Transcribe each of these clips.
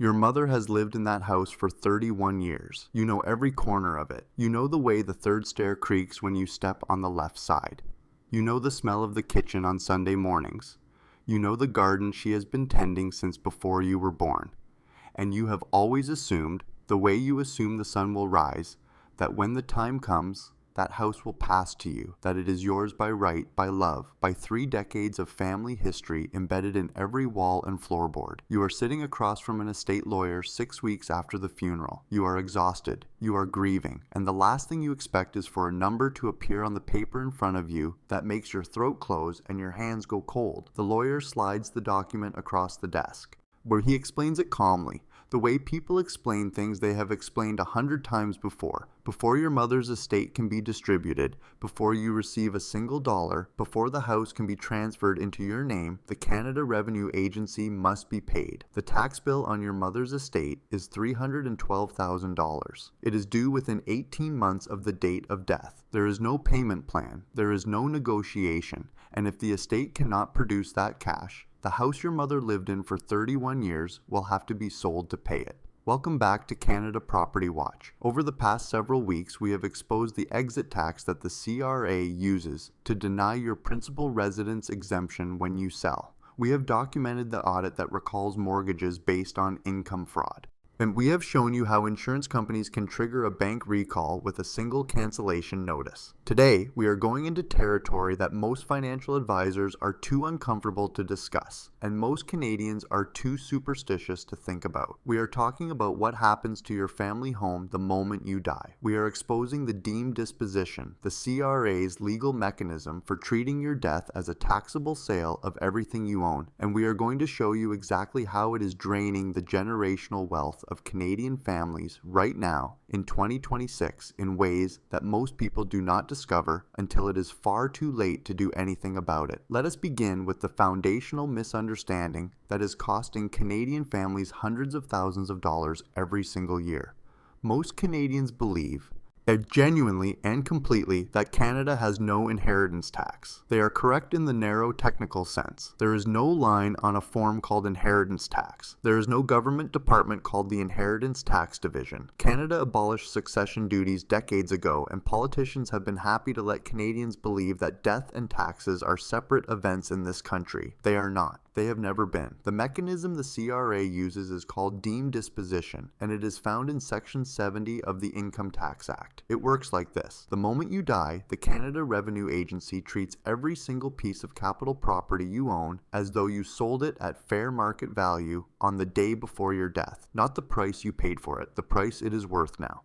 Your mother has lived in that house for 31 years. You know every corner of it. You know the way the third stair creaks when you step on the left side. You know the smell of the kitchen on Sunday mornings. You know the garden she has been tending since before you were born. And you have always assumed, the way you assume the sun will rise, that when the time comes, that house will pass to you, that it is yours by right, by love, by 3 decades of family history embedded in every wall and floorboard. You are sitting across from an estate lawyer 6 weeks after the funeral. You are exhausted. You are grieving. And the last thing you expect is for a number to appear on the paper in front of you that makes your throat close and your hands go cold. The lawyer slides the document across the desk, where he explains it calmly, the way people explain things they have explained 100 times before. Before your mother's estate can be distributed, before you receive a single dollar, before the house can be transferred into your name, the Canada Revenue Agency must be paid. The tax bill on your mother's estate is $312,000. It is due within 18 months of the date of death. There is no payment plan. There is no negotiation. And if the estate cannot produce that cash, the house your mother lived in for 31 years will have to be sold to pay it. Welcome back to Canada Property Watch. Over the past several weeks, we have exposed the exit tax that the CRA uses to deny your principal residence exemption when you sell. We have documented the audit that recalls mortgages based on income fraud. And we have shown you how insurance companies can trigger a bank recall with a single cancellation notice. Today, we are going into territory that most financial advisors are too uncomfortable to discuss, and most Canadians are too superstitious to think about. We are talking about what happens to your family home the moment you die. We are exposing the deemed disposition, the CRA's legal mechanism for treating your death as a taxable sale of everything you own, and we are going to show you exactly how it is draining the generational wealth of Canadian families right now in 2026 in ways that most people do not discover until it is far too late to do anything about it. Let us begin with the foundational misunderstanding that is costing Canadian families hundreds of thousands of dollars every single year. Most Canadians believe genuinely and completely that Canada has no inheritance tax. They are correct in the narrow technical sense. There is no line on a form called inheritance tax. There is no government department called the Inheritance Tax Division. Canada abolished succession duties decades ago, and politicians have been happy to let Canadians believe that death and taxes are separate events in this country. They are not. They have never been. The mechanism the CRA uses is called deemed disposition, and it is found in Section 70 of the Income Tax Act. It works like this. The moment you die, the Canada Revenue Agency treats every single piece of capital property you own as though you sold it at fair market value on the day before your death, not the price you paid for it, the price it is worth now.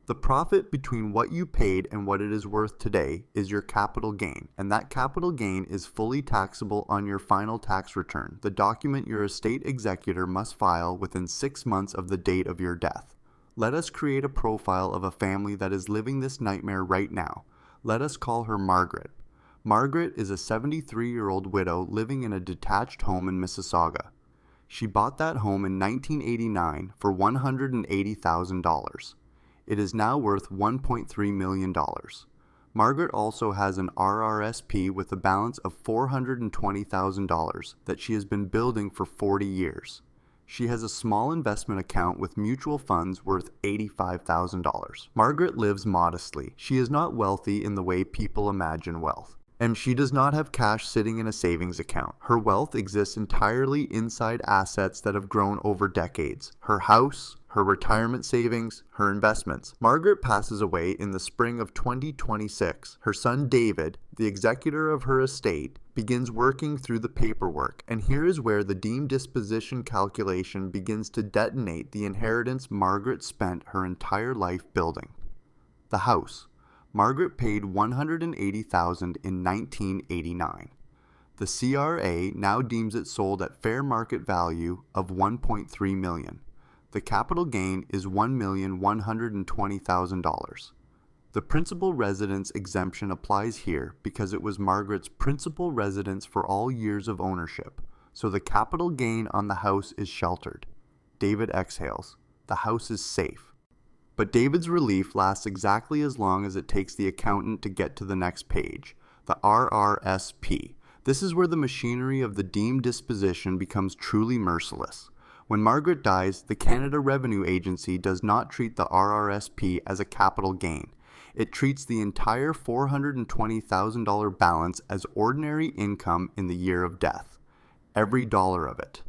The profit between what you paid and what it is worth today is your capital gain, and that capital gain is fully taxable on your final tax return, the document your estate executor must file within 6 months of the date of your death. Let us create a profile of a family that is living this nightmare right now. Let us call her Margaret. Margaret is a 73-year-old widow living in a detached home in Mississauga. She bought that home in 1989 for $180,000. It is now worth $1.3 million. Margaret also has an RRSP with a balance of $420,000 that she has been building for 40 years. She has a small investment account with mutual funds worth $85,000. Margaret lives modestly. She is not wealthy in the way people imagine wealth. And she does not have cash sitting in a savings account. Her wealth exists entirely inside assets that have grown over decades. Her house, her retirement savings, her investments. Margaret passes away in the spring of 2026. Her son David, the executor of her estate, begins working through the paperwork, and here is where the deemed disposition calculation begins to detonate the inheritance Margaret spent her entire life building. The house. Margaret paid $180,000 in 1989. The CRA now deems it sold at fair market value of $1.3 million. The capital gain is $1,120,000. The principal residence exemption applies here because it was Margaret's principal residence for all years of ownership, so the capital gain on the house is sheltered. David exhales. The house is safe. But David's relief lasts exactly as long as it takes the accountant to get to the next page, the RRSP. This is where the machinery of the deemed disposition becomes truly merciless. When Margaret dies, the Canada Revenue Agency does not treat the RRSP as a capital gain. It treats the entire $420,000 balance as ordinary income in the year of death. Every dollar of it.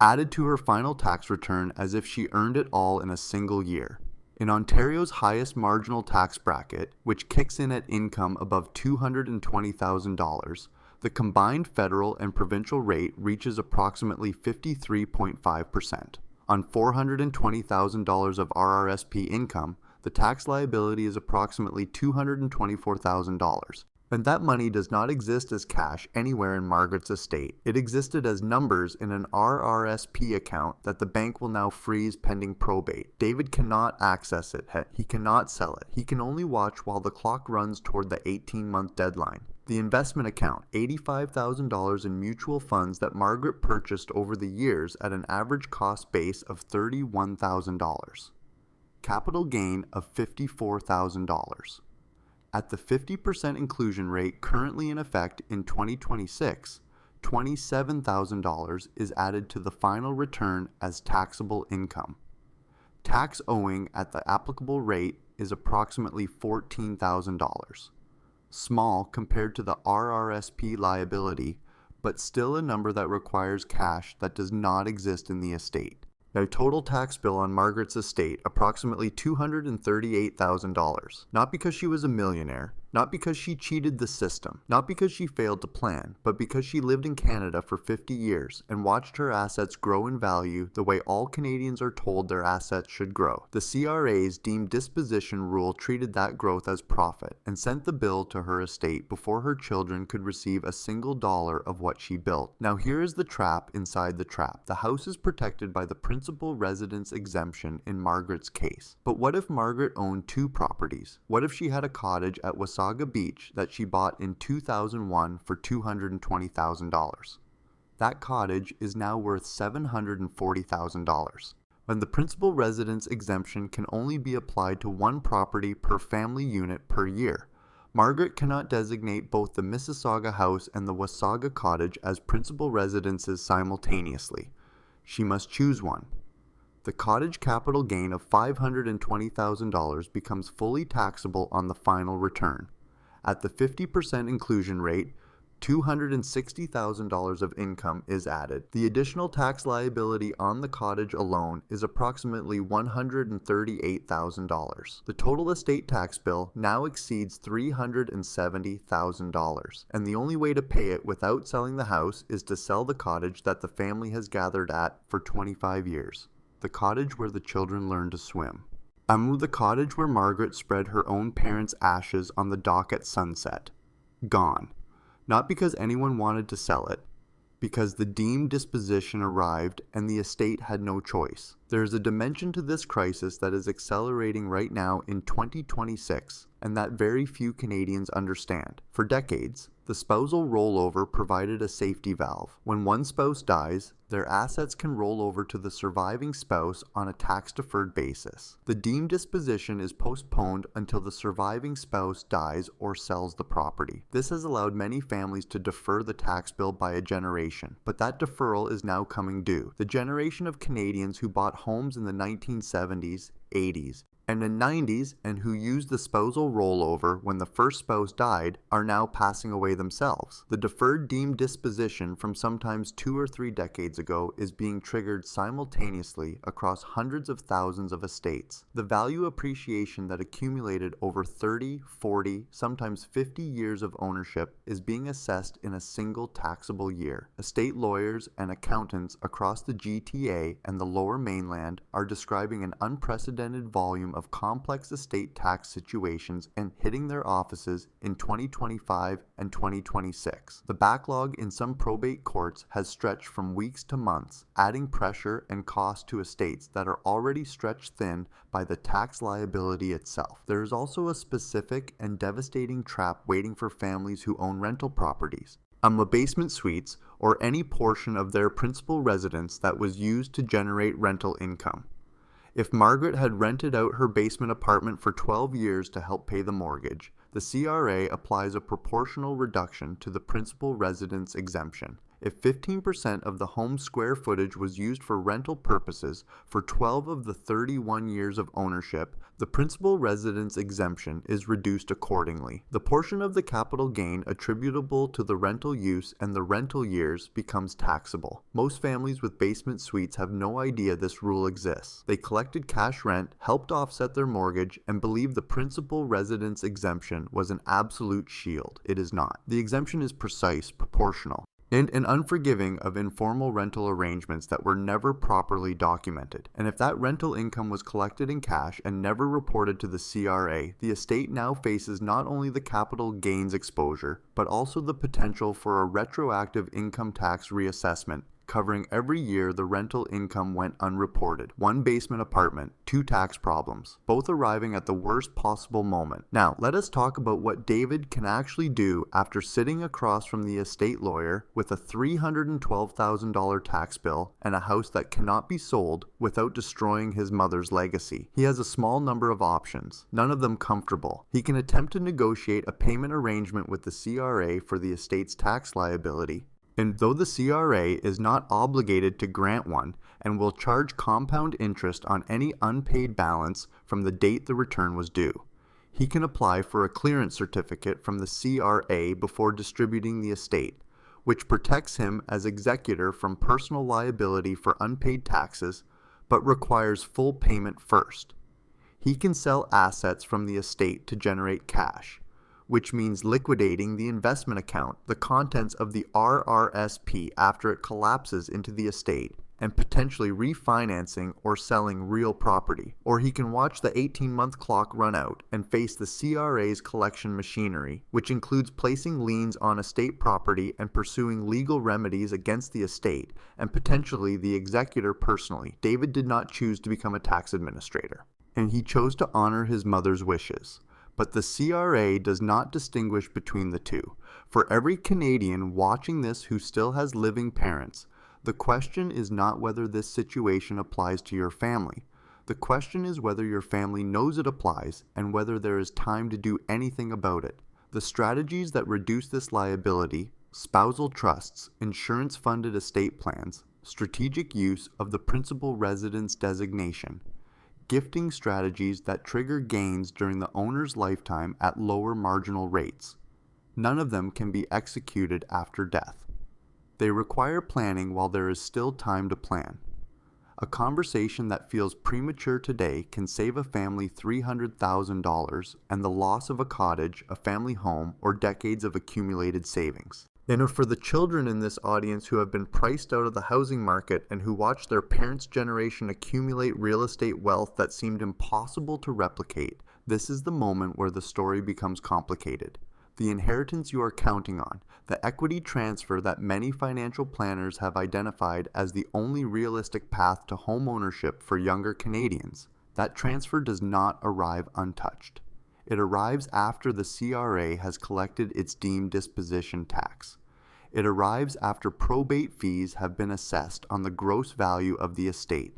Added to her final tax return as if she earned it all in a single year. In Ontario's highest marginal tax bracket, which kicks in at income above $220,000, the combined federal and provincial rate reaches approximately 53.5%. On $420,000 of RRSP income, the tax liability is approximately $224,000. And that money does not exist as cash anywhere in Margaret's estate. It existed as numbers in an RRSP account that the bank will now freeze pending probate. David cannot access it. He cannot sell it. He can only watch while the clock runs toward the 18-month deadline. The investment account, $85,000 in mutual funds that Margaret purchased over the years at an average cost base of $31,000. Capital gain of $54,000. At the 50% inclusion rate currently in effect in 2026, $27,000 is added to the final return as taxable income. Tax owing at the applicable rate is approximately $14,000. Small compared to the RRSP liability, but still a number that requires cash that does not exist in the estate. Now, total tax bill on Margaret's estate, approximately $238,000. Not because she was a millionaire, not because she cheated the system, not because she failed to plan, but because she lived in Canada for 50 years and watched her assets grow in value the way all Canadians are told their assets should grow. The CRA's deemed disposition rule treated that growth as profit and sent the bill to her estate before her children could receive a single dollar of what she built. Now here is the trap inside the trap. The house is protected by the principal residence exemption in Margaret's case. But what if Margaret owned two properties? What if she had a cottage at Mississauga Beach that she bought in 2001 for $220,000? That cottage is now worth $740,000. When the principal residence exemption can only be applied to one property per family unit per year, Margaret cannot designate both the Mississauga house and the Mississauga cottage as principal residences simultaneously. She must choose one. The cottage capital gain of $520,000 becomes fully taxable on the final return. At the 50% inclusion rate, $260,000 of income is added. The additional tax liability on the cottage alone is approximately $138,000. The total estate tax bill now exceeds $370,000, and the only way to pay it without selling the house is to sell the cottage that the family has gathered at for 25 years. The cottage where the children learned to swim. The cottage where Margaret spread her own parents' ashes on the dock at sunset. Gone. Not because anyone wanted to sell it, because the deemed disposition arrived and the estate had no choice. There is a dimension to this crisis that is accelerating right now in 2026, and that very few Canadians understand. For decades, the spousal rollover provided a safety valve. When one spouse dies, their assets can roll over to the surviving spouse on a tax-deferred basis. The deemed disposition is postponed until the surviving spouse dies or sells the property. This has allowed many families to defer the tax bill by a generation, but that deferral is now coming due. The generation of Canadians who bought homes in the 1970s, 80s, and the 90s and who used the spousal rollover when the first spouse died are now passing away themselves. The deferred deemed disposition from sometimes 2 or 3 decades ago is being triggered simultaneously across hundreds of thousands of estates. The value appreciation that accumulated over 30, 40, sometimes 50 years of ownership is being assessed in a single taxable year. Estate lawyers and accountants across the GTA and the Lower Mainland are describing an unprecedented volume of complex estate tax situations and hitting their offices in 2025 and 2026. The backlog in some probate courts has stretched from weeks to months, adding pressure and cost to estates that are already stretched thin by the tax liability itself. There is also a specific and devastating trap waiting for families who own rental properties. Basement suites, or any portion of their principal residence that was used to generate rental income. If Margaret had rented out her basement apartment for 12 years to help pay the mortgage, the CRA applies a proportional reduction to the principal residence exemption. If 15% of the home's square footage was used for rental purposes for 12 of the 31 years of ownership, the principal residence exemption is reduced accordingly. The portion of the capital gain attributable to the rental use and the rental years becomes taxable. Most families with basement suites have no idea this rule exists. They collected cash rent, helped offset their mortgage, and believed the principal residence exemption was an absolute shield. It is not. The exemption is precise, proportional, and unforgiving of informal rental arrangements that were never properly documented. And if that rental income was collected in cash and never reported to the CRA, the estate now faces not only the capital gains exposure, but also the potential for a retroactive income tax reassessment, covering every year the rental income went unreported. One basement apartment, two tax problems, both arriving at the worst possible moment. Now, let us talk about what David can actually do after sitting across from the estate lawyer with a $312,000 tax bill and a house that cannot be sold without destroying his mother's legacy. He has a small number of options, none of them comfortable. He can attempt to negotiate a payment arrangement with the CRA for the estate's tax liability. And though the CRA is not obligated to grant one and will charge compound interest on any unpaid balance from the date the return was due, he can apply for a clearance certificate from the CRA before distributing the estate, which protects him as executor from personal liability for unpaid taxes, but requires full payment first. He can sell assets from the estate to generate cash, which means liquidating the investment account, the contents of the RRSP after it collapses into the estate, and potentially refinancing or selling real property. Or he can watch the 18-month clock run out and face the CRA's collection machinery, which includes placing liens on estate property and pursuing legal remedies against the estate and potentially the executor personally. David did not choose to become a tax administrator, and he chose to honor his mother's wishes. But the CRA does not distinguish between the two. For every Canadian watching this who still has living parents, the question is not whether this situation applies to your family. The question is whether your family knows it applies and whether there is time to do anything about it. The strategies that reduce this liability, spousal trusts, insurance-funded estate plans, strategic use of the principal residence designation, gifting strategies that trigger gains during the owner's lifetime at lower marginal rates. None of them can be executed after death. They require planning while there is still time to plan. A conversation that feels premature today can save a family $300,000 and the loss of a cottage, a family home, or decades of accumulated savings. And for the children in this audience who have been priced out of the housing market and who watched their parents' generation accumulate real estate wealth that seemed impossible to replicate, this is the moment where the story becomes complicated. The inheritance you are counting on, the equity transfer that many financial planners have identified as the only realistic path to home ownership for younger Canadians, that transfer does not arrive untouched. It arrives after the CRA has collected its deemed disposition tax. It arrives after probate fees have been assessed on the gross value of the estate.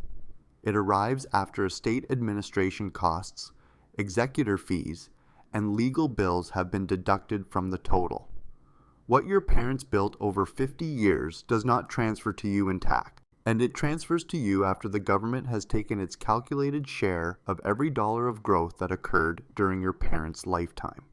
It arrives after estate administration costs, executor fees, and legal bills have been deducted from the total. What your parents built over 50 years does not transfer to you intact, and it transfers to you after the government has taken its calculated share of every dollar of growth that occurred during your parents' lifetime.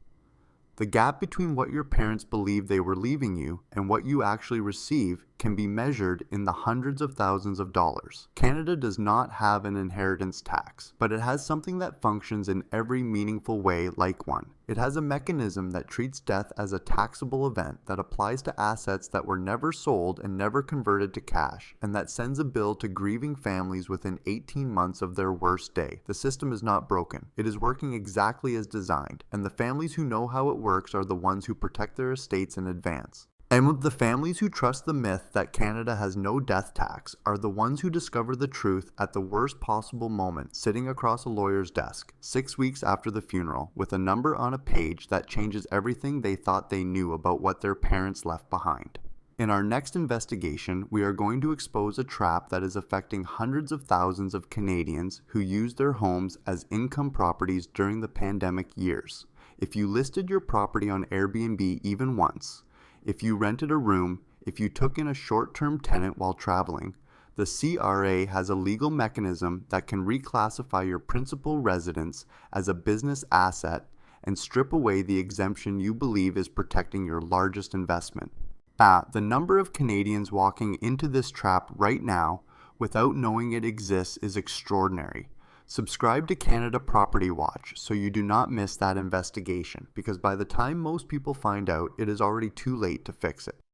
The gap between what your parents believed they were leaving you and what you actually receive can be measured in the hundreds of thousands of dollars. Canada does not have an inheritance tax, but it has something that functions in every meaningful way like one. It has a mechanism that treats death as a taxable event that applies to assets that were never sold and never converted to cash, and that sends a bill to grieving families within 18 months of their worst day. The system is not broken. It is working exactly as designed, and the families who know how it works are the ones who protect their estates in advance. And with the families who trust the myth that Canada has no death tax are the ones who discover the truth at the worst possible moment, sitting across a lawyer's desk, 6 weeks after the funeral, with a number on a page that changes everything they thought they knew about what their parents left behind. In our next investigation, we are going to expose a trap that is affecting hundreds of thousands of Canadians who used their homes as income properties during the pandemic years. If you listed your property on Airbnb even once, if you rented a room, if you took in a short-term tenant while traveling, the CRA has a legal mechanism that can reclassify your principal residence as a business asset and strip away the exemption you believe is protecting your largest investment. The number of Canadians walking into this trap right now without knowing it exists is extraordinary. Subscribe to Canada Property Watch so you do not miss that investigation, because by the time most people find out, it is already too late to fix it.